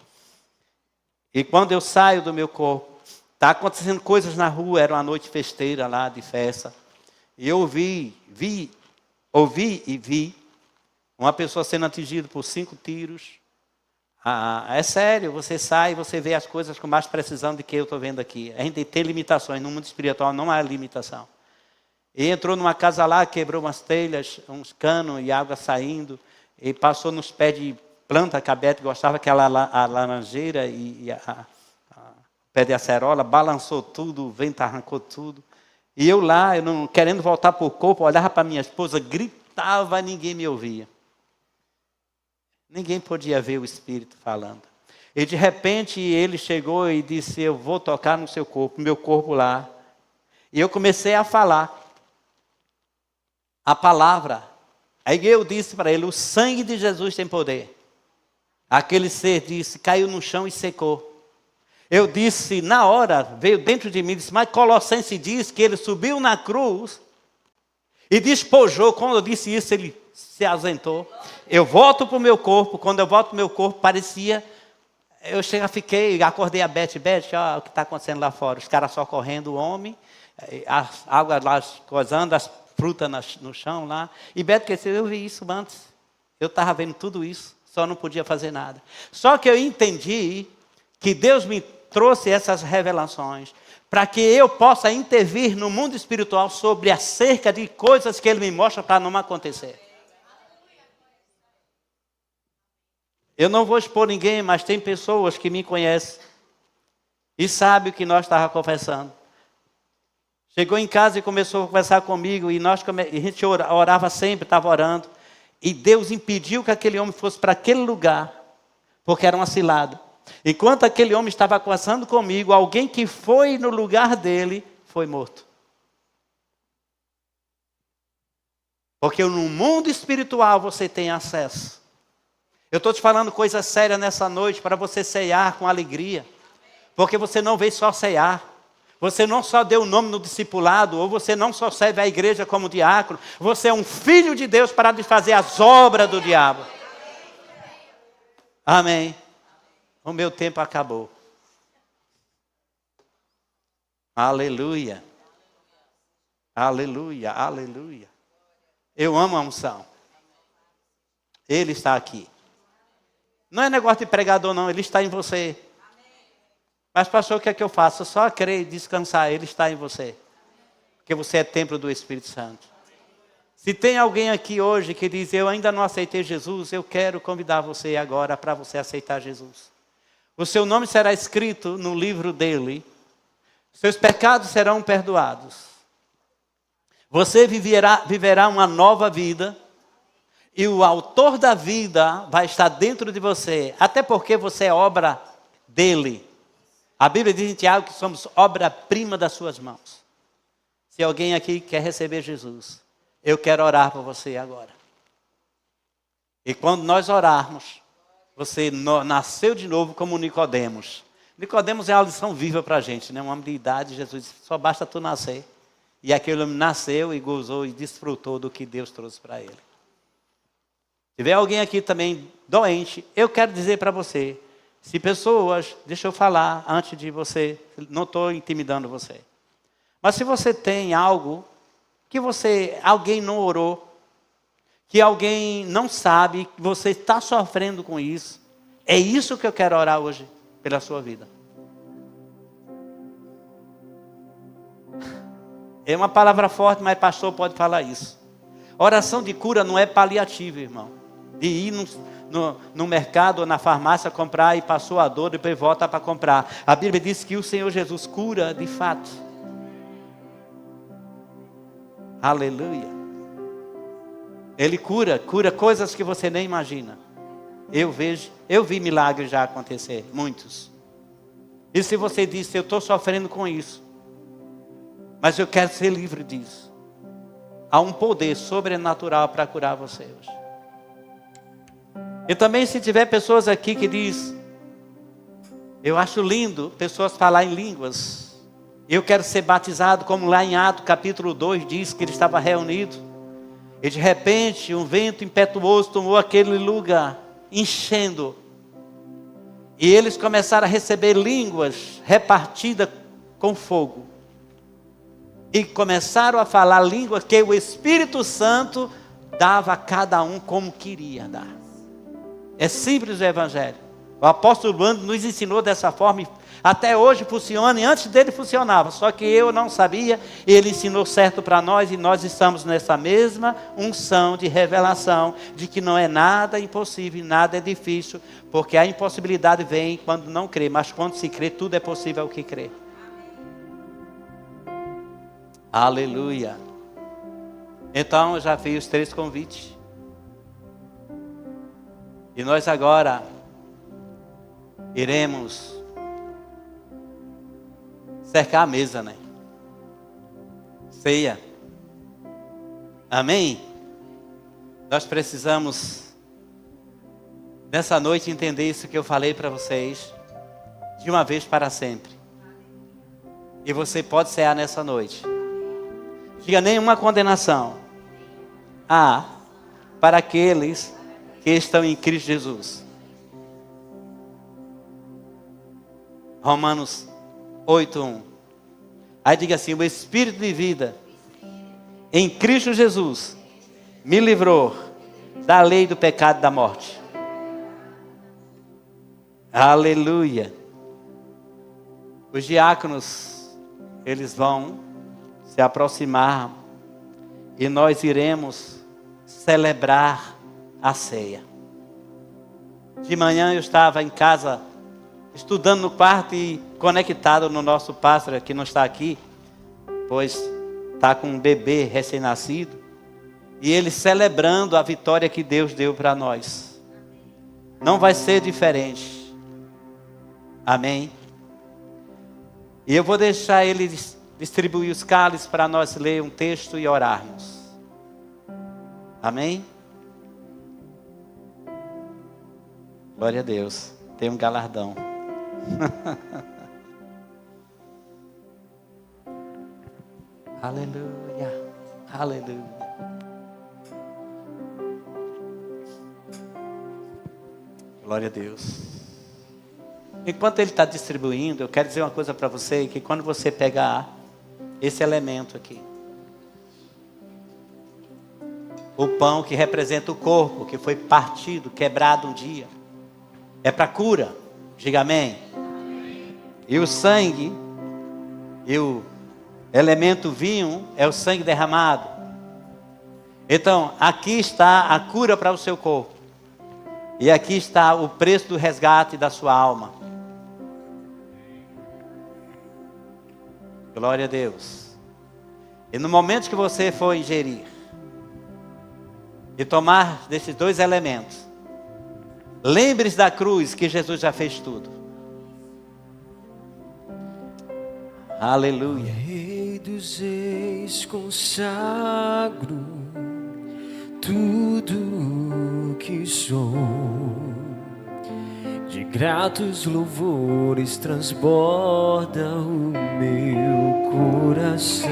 E quando eu saio do meu corpo, está acontecendo coisas na rua, era uma noite festeira lá, de festa. E eu ouvi e vi uma pessoa sendo atingida por 5 tiros. É sério, você sai, você vê as coisas com mais precisão do que eu estou vendo aqui. A gente tem limitações, no mundo espiritual não há limitação. E entrou numa casa lá, quebrou umas telhas, uns canos e água saindo. E passou nos pés de planta que a Beth gostava, que era a laranjeira e o pé de acerola. Balançou tudo, o vento arrancou tudo. E eu lá, eu não, querendo voltar para o corpo, olhava para minha esposa, gritava, ninguém me ouvia. Ninguém podia ver o Espírito falando. E de repente ele chegou e disse, eu vou tocar no seu corpo, meu corpo lá. E eu comecei a falar a palavra. Aí eu disse para ele, o sangue de Jesus tem poder. Aquele ser disse, caiu no chão e secou. Eu disse, na hora, veio dentro de mim, disse, mas Colossenses diz que ele subiu na cruz e despojou. Quando eu disse isso, ele se ausentou. Eu volto para o meu corpo. Quando eu volto para o meu corpo, parecia... Eu fiquei, acordei a Beth, ó, o que está acontecendo lá fora. Os caras só correndo, o homem, as águas lá coisando, as frutas no chão lá. E Beth, eu vi isso antes. Eu estava vendo tudo isso, só não podia fazer nada. Só que eu entendi que Deus me trouxe essas revelações para que eu possa intervir no mundo espiritual sobre acerca de coisas que Ele me mostra para não acontecer. Eu não vou expor ninguém, mas tem pessoas que me conhecem e sabem o que nós estávamos confessando. Chegou em casa e começou a conversar comigo, e a gente orava sempre, estava orando. E Deus impediu que aquele homem fosse para aquele lugar, porque era uma cilada. Enquanto aquele homem estava conversando comigo, alguém que foi no lugar dele foi morto. Porque no mundo espiritual você tem acesso. Eu estou te falando coisa séria nessa noite para você ceiar com alegria. Porque você não veio só ceiar. Você não só deu o nome no discipulado, ou você não só serve a igreja como diácono. Você é um filho de Deus para desfazer as obras do diabo. Amém. O meu tempo acabou. Aleluia. Aleluia, aleluia. Eu amo a unção. Ele está aqui. Não é negócio de pregador, não. Ele está em você. Mas, pastor, o que é que eu faço? Só crer e descansar. Ele está em você. Porque você é templo do Espírito Santo. Se tem alguém aqui hoje que diz, eu ainda não aceitei Jesus, eu quero convidar você agora para você aceitar Jesus. O seu nome será escrito no livro dele. Seus pecados serão perdoados. Você viverá uma nova vida. E o autor da vida vai estar dentro de você. Até porque você é obra dele. A Bíblia diz em Tiago que somos obra-prima das suas mãos. Se alguém aqui quer receber Jesus, eu quero orar por você agora. E quando nós orarmos, você nasceu de novo como Nicodemos. Nicodemos é uma lição viva para a gente, né? Um homem de idade, Jesus disse, só basta tu nascer. E aquele homem nasceu e gozou e desfrutou do que Deus trouxe para ele. Se tiver alguém aqui também doente, eu quero dizer para você, se pessoas, deixa eu falar antes de você, não estou intimidando você. Mas se você tem algo que alguém não orou, que alguém não sabe, que você está sofrendo com isso, é isso que eu quero orar hoje pela sua vida. É uma palavra forte, mas pastor pode falar isso. Oração de cura não é paliativo, irmão. De ir no mercado ou na farmácia comprar e passou a dor, depois volta para comprar. A Bíblia diz que o Senhor Jesus cura de fato. Aleluia. Ele cura coisas que você nem imagina. Eu vi milagres já acontecer, muitos. E se você disse, eu estou sofrendo com isso, mas eu quero ser livre disso, há um poder sobrenatural para curar você hoje. E também se tiver pessoas aqui que diz, eu acho lindo pessoas falar em línguas. Eu quero ser batizado, como lá em Atos capítulo 2 diz que ele estava reunido. E de repente um vento impetuoso tomou aquele lugar, enchendo. E eles começaram a receber línguas repartidas com fogo. E começaram a falar línguas que o Espírito Santo dava a cada um como queria dar. É simples o Evangelho. O apóstolo André nos ensinou dessa forma. Até hoje funciona e antes dele funcionava. Só que eu não sabia. Ele ensinou certo para nós. E nós estamos nessa mesma unção de revelação. De que não é nada impossível, nada é difícil. Porque a impossibilidade vem quando não crê. Mas quando se crê, tudo é possível ao que crê. Aleluia. Então eu já fiz os 3 convites. E nós agora iremos cercar a mesa, né? Ceia. Amém? Nós precisamos nessa noite entender isso que eu falei para vocês de uma vez para sempre. E você pode cear nessa noite. Diga: nenhuma condenação há para aqueles que estão em Cristo Jesus. Romanos 8:1. Aí diga assim: o Espírito de vida em Cristo Jesus me livrou da lei do pecado e da morte. Aleluia. Os diáconos, eles vão se aproximar e nós iremos celebrar a ceia. De manhã eu estava em casa estudando no quarto e conectado no nosso pastor, que não está aqui, pois está com um bebê recém-nascido, e ele celebrando a vitória que Deus deu para nós. Não vai ser diferente. Amém? E eu vou deixar ele distribuir os cálices para nós ler um texto e orarmos. Amém? Glória a Deus. Tem um galardão. Aleluia. Aleluia. Glória a Deus. Enquanto ele está distribuindo, eu quero dizer uma coisa para você, que quando você pegar esse elemento aqui, o pão que representa o corpo, que foi partido, quebrado um dia, é para cura. Diga amém. E o sangue, e o elemento vinho, é o sangue derramado. Então, aqui está a cura para o seu corpo. E aqui está o preço do resgate da sua alma. Glória a Deus. E no momento que você for ingerir e tomar desses 2 elementos, lembre-se da cruz, que Jesus já fez tudo. Aleluia. Rei dos reis, consagro tudo que sou, de gratos louvores transborda o meu coração.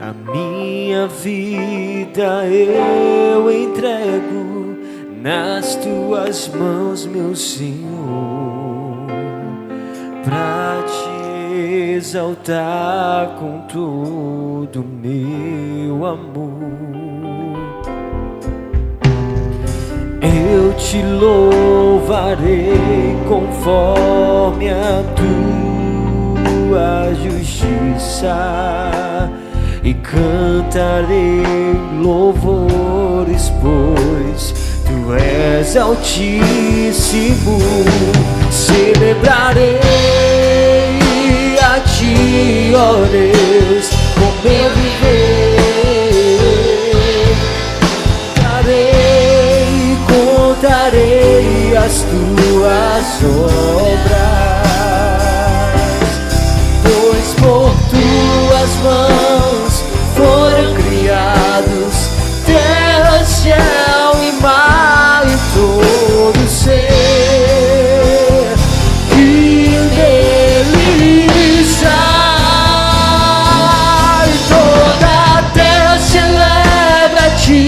A minha vida eu entrego nas tuas mãos, meu Senhor, pra te exaltar com todo o meu amor. Eu te louvarei conforme a tua justiça e cantarei louvores, pois tu és altíssimo. Celebrarei a ti, ó Deus, com meu viver. Contarei as tuas obras, pois por tuas mãos foram criados terra, céu e mar e todo ser que deles há. E toda a terra celebra a ti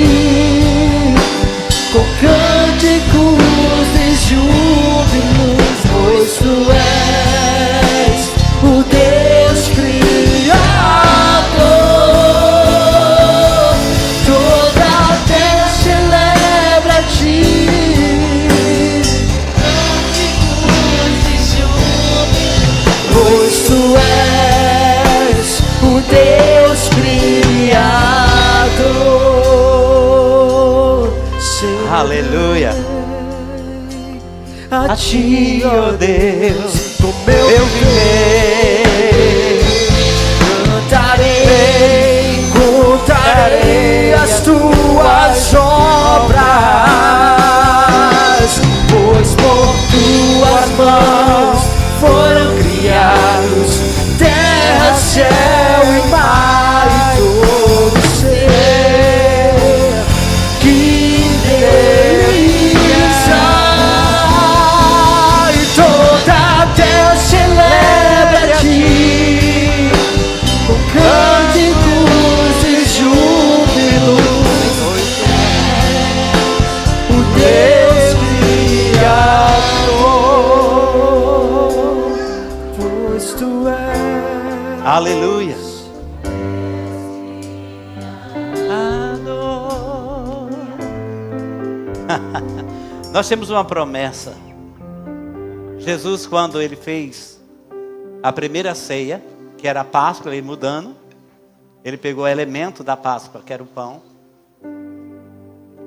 com cânticos de júbilos, pois tu és o Deus Criador. Toda a terra celebra a ti, cânticos de júbilos, pois tu és o Deus Criador. Aleluia. A ti, ó Deus, com meu viver. Nós temos uma promessa. Jesus, quando ele fez a primeira ceia, que era a Páscoa, ele mudando, ele pegou o elemento da Páscoa, que era o pão,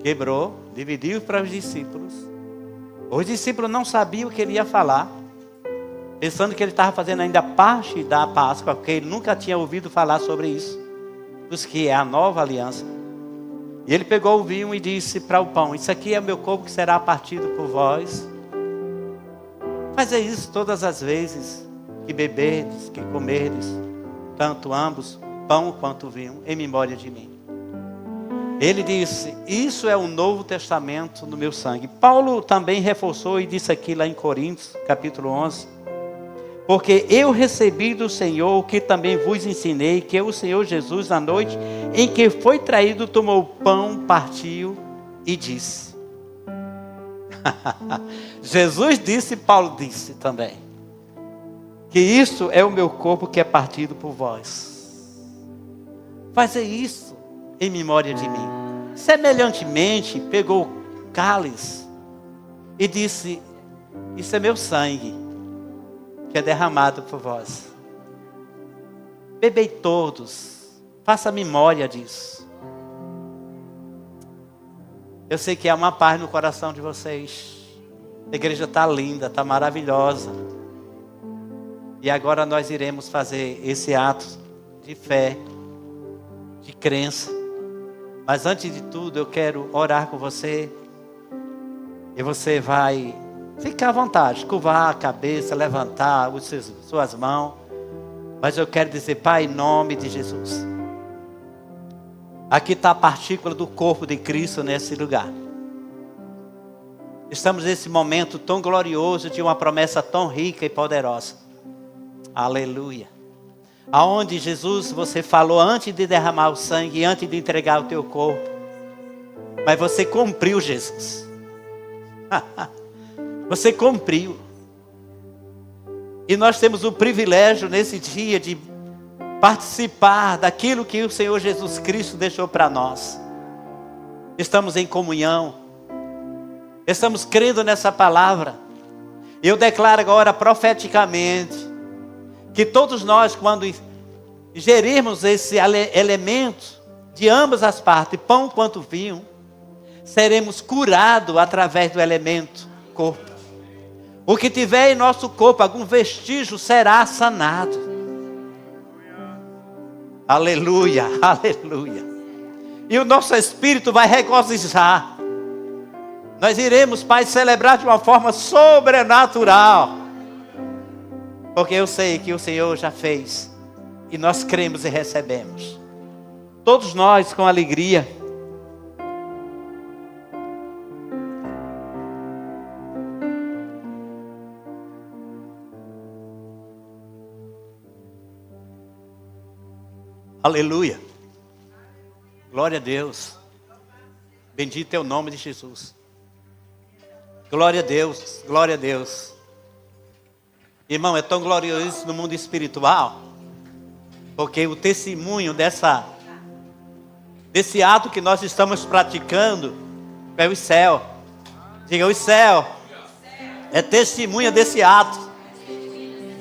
quebrou, dividiu para os discípulos. Os discípulos não sabiam o que ele ia falar, pensando que ele estava fazendo ainda parte da Páscoa, porque ele nunca tinha ouvido falar sobre isso, dos que é a nova aliança. E ele pegou o vinho e disse para o pão: isso aqui é meu corpo que será partido por vós. Fazer isso todas as vezes que beberdes, que comerdes, tanto ambos, pão quanto vinho, em memória de mim. Ele disse: isso é o Novo Testamento no meu sangue. Paulo também reforçou e disse aqui lá em Coríntios, capítulo 11: porque eu recebi do Senhor o que também vos ensinei, que o Senhor Jesus, na noite em que foi traído, tomou o pão, partiu e disse. Jesus disse, Paulo disse também, que isso é o meu corpo que é partido por vós. Fazer isso em memória de mim. Semelhantemente, pegou o cálice e disse: isso é meu sangue, que é derramado por vós. Bebei todos, faça memória disso. Eu sei que há uma paz no coração de vocês. A igreja está linda, está maravilhosa. E agora nós iremos fazer esse ato de fé, de crença. Mas antes de tudo, eu quero orar com você. E você vai ficar à vontade, curvar a cabeça, levantar suas mãos. Mas eu quero dizer: Pai, em nome de Jesus, aqui está a partícula do corpo de Cristo nesse lugar. Estamos nesse momento tão glorioso de uma promessa tão rica e poderosa. Aleluia. Aonde, Jesus, você falou antes de derramar o sangue, antes de entregar o teu corpo. Mas você cumpriu, Jesus. Você cumpriu. E nós temos o privilégio nesse dia de participar daquilo que o Senhor Jesus Cristo deixou para nós. Estamos em comunhão. Estamos crendo nessa palavra. Eu declaro agora profeticamente que todos nós, quando ingerirmos esse elemento de ambas as partes, pão quanto vinho, seremos curados através do elemento corpo. O que tiver em nosso corpo, algum vestígio, será sanado. Aleluia, aleluia. E o nosso espírito vai regozijar. Nós iremos, Pai, celebrar de uma forma sobrenatural. Porque eu sei que o Senhor já fez. E nós cremos e recebemos. Todos nós com alegria. Aleluia. Glória a Deus. Bendito é o nome de Jesus. Glória a Deus. Glória a Deus. Irmão, é tão glorioso isso no mundo espiritual. Porque o testemunho desse ato que nós estamos praticando é o céu. Diga, o céu. É testemunha desse ato.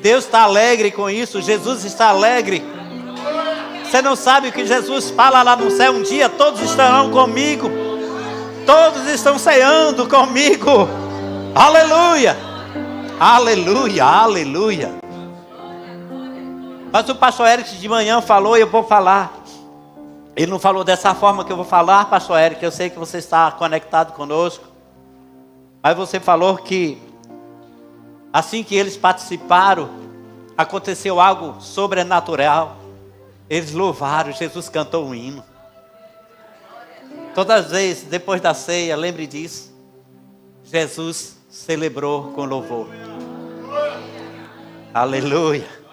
Deus está alegre com isso. Jesus está alegre. Você não sabe o que Jesus fala lá no céu? Um dia todos estarão comigo. Todos estão ceando comigo. Aleluia. Aleluia, aleluia. Mas o pastor Eric de manhã falou e eu vou falar. Ele não falou dessa forma que eu vou falar, pastor Eric. Eu sei que você está conectado conosco. Mas você falou que assim que eles participaram, aconteceu algo sobrenatural. Eles louvaram, Jesus cantou um hino. Todas as vezes, depois da ceia, lembre disso. Jesus celebrou com louvor. Aleluia.